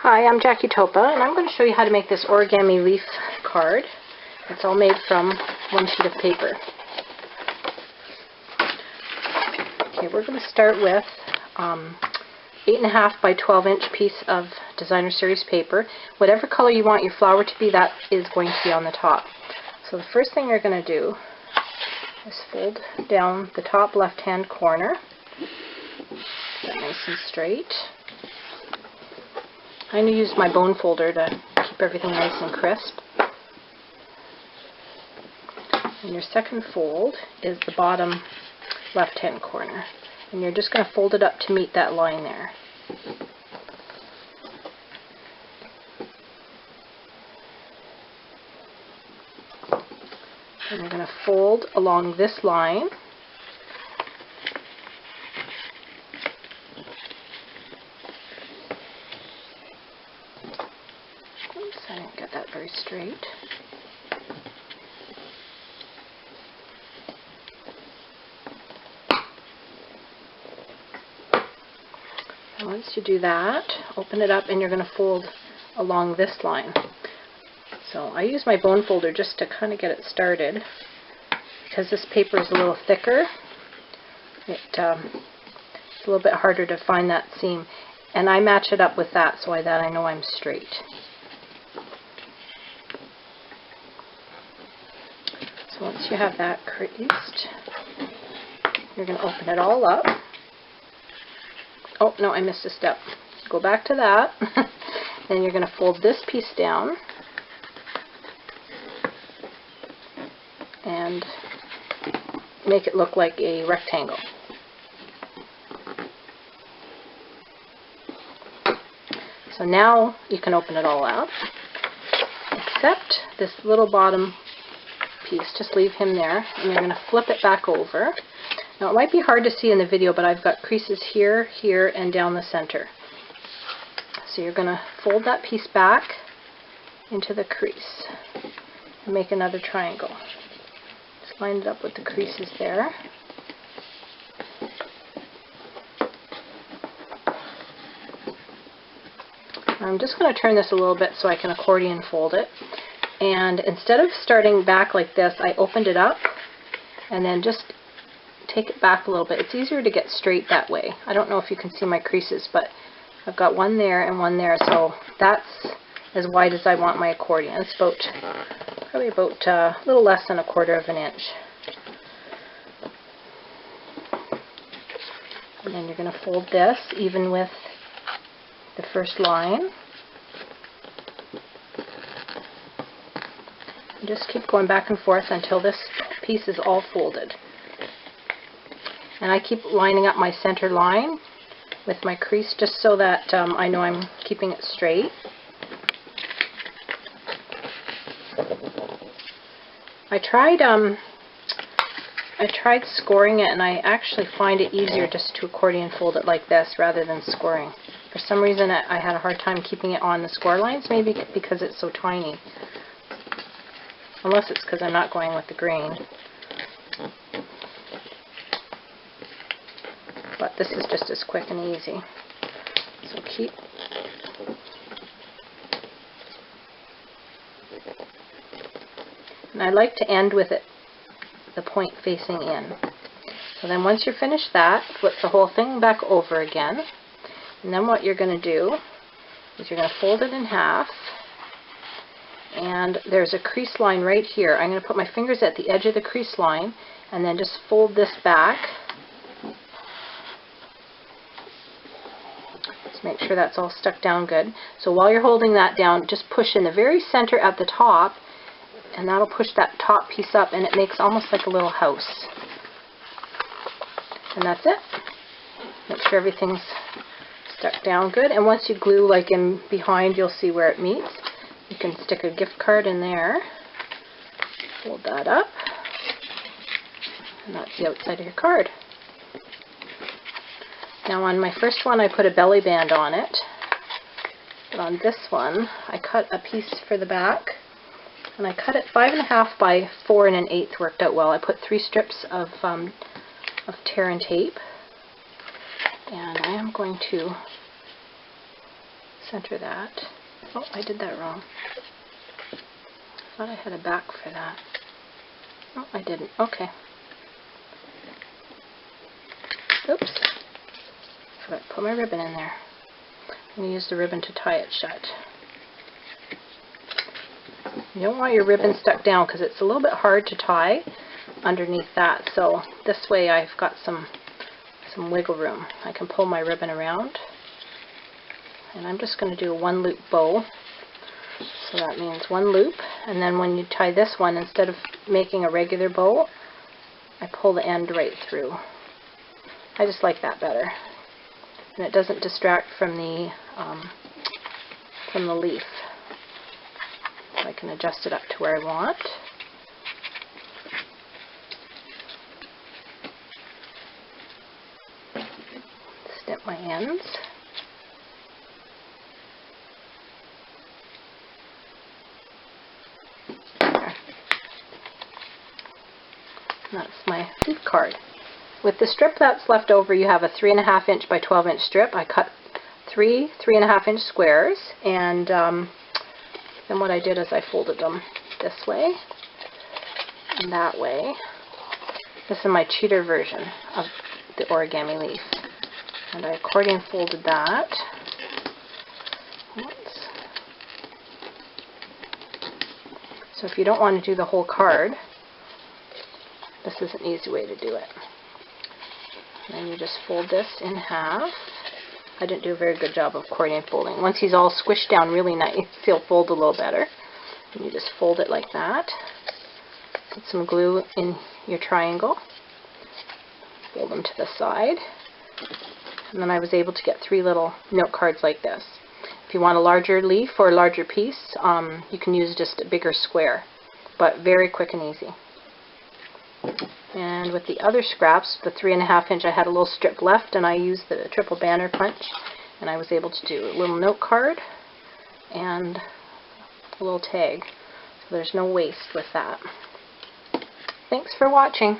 Hi, I'm Jackie Topa, and I'm going to show you how to make this origami leaf card. It's all made from one sheet of paper. Okay, we're going to start with 8.5 by 12 inch piece of designer series paper. Whatever color you want your flower to be, that is going to be on the top. So the first thing you're going to do is fold down the top left hand corner. Get that nice and straight. I'm going to use my bone folder to keep everything nice and crisp. And your second fold is the bottom left hand corner. And you're just going to fold it up to meet that line there. And you're going to fold along this line. Oops, I didn't get that very straight. And once you do that, open it up and you're going to fold along this line. So I use my bone folder just to kind of get it started, because this paper is a little thicker. It's a little bit harder to find that seam, and I match it up with that so that I know I'm straight. So once you have that creased, you're going to open it all up. Oh no, I missed a step. Go back to that. Then you're going to fold this piece down and make it look like a rectangle. So now you can open it all up, except this little bottom piece. Just leave him there, and you're going to flip it back over. Now it might be hard to see in the video, but I've got creases here, here, and down the center. So you're going to fold that piece back into the crease and make another triangle. Just line it up with the creases there. I'm just going to turn this a little bit so I can accordion fold it. And instead of starting back like this, I opened it up and then just take it back a little bit. It's easier to get straight that way. I don't know if you can see my creases, but I've got one there and one there, so that's as wide as I want my accordion. It's probably about a little less than 1/4 inch. And then you're going to fold this even with the first line. And just keep going back and forth until this piece is all folded. And I keep lining up my center line with my crease just so that I know I'm keeping it straight. I tried scoring it, and I actually find it easier just to accordion fold it like this rather than scoring. For some reason I had a hard time keeping it on the score lines, maybe because it's so tiny. Unless it's because I'm not going with the grain. But this is just as quick and easy. So keep. And I like to end with it, the point facing in. So then once you're finished that, flip the whole thing back over again. And then what you're going to do is you're going to fold it in half. And there's a crease line right here. I'm going to put my fingers at the edge of the crease line and then just fold this back. Just make sure that's all stuck down good. So while you're holding that down, just push in the very center at the top, and that'll push that top piece up, and it makes almost like a little house. And that's it. Make sure everything's stuck down good, and once you glue like in behind, you'll see where it meets. You can stick a gift card in there, fold that up, and that's the outside of your card. Now on my first one I put a belly band on it, but on this one I cut a piece for the back, and I cut it 5.5 by 4 1/8 worked out well. I put 3 strips of tear and tape, and I am going to center that. Oh, I did that wrong. I thought I had a back for that. Oh, I didn't. Okay. Oops. Forgot to put my ribbon in there. I'm going to use the ribbon to tie it shut. You don't want your ribbon stuck down because it's a little bit hard to tie underneath that. So this way I've got some wiggle room. I can pull my ribbon around. And I'm just going to do a 1 loop bow. So that means 1 loop, and then when you tie this one, instead of making a regular bow, I pull the end right through. I just like that better. And it doesn't distract from the leaf. So I can adjust it up to where I want. Snip my ends. That's my leaf card. With the strip that's left over, you have a 3.5 inch by 12 inch strip. I cut 3.5 inch squares, and then what I did is I folded them this way and that way. This is my cheater version of the origami leaf. And I accordion folded that. Oops. So if you don't want to do the whole card, this is an easy way to do it. And then you just fold this in half. I didn't do a very good job of accordion folding. Once he's all squished down really nice, he'll fold a little better. And you just fold it like that. Put some glue in your triangle. Fold them to the side. And then I was able to get 3 little note cards like this. If you want a larger leaf or a larger piece, you can use just a bigger square. But very quick and easy. And with the other scraps, the 3.5 inch, I had a little strip left, and I used the triple banner punch, and I was able to do a little note card and a little tag. So there's no waste with that. Thanks for watching.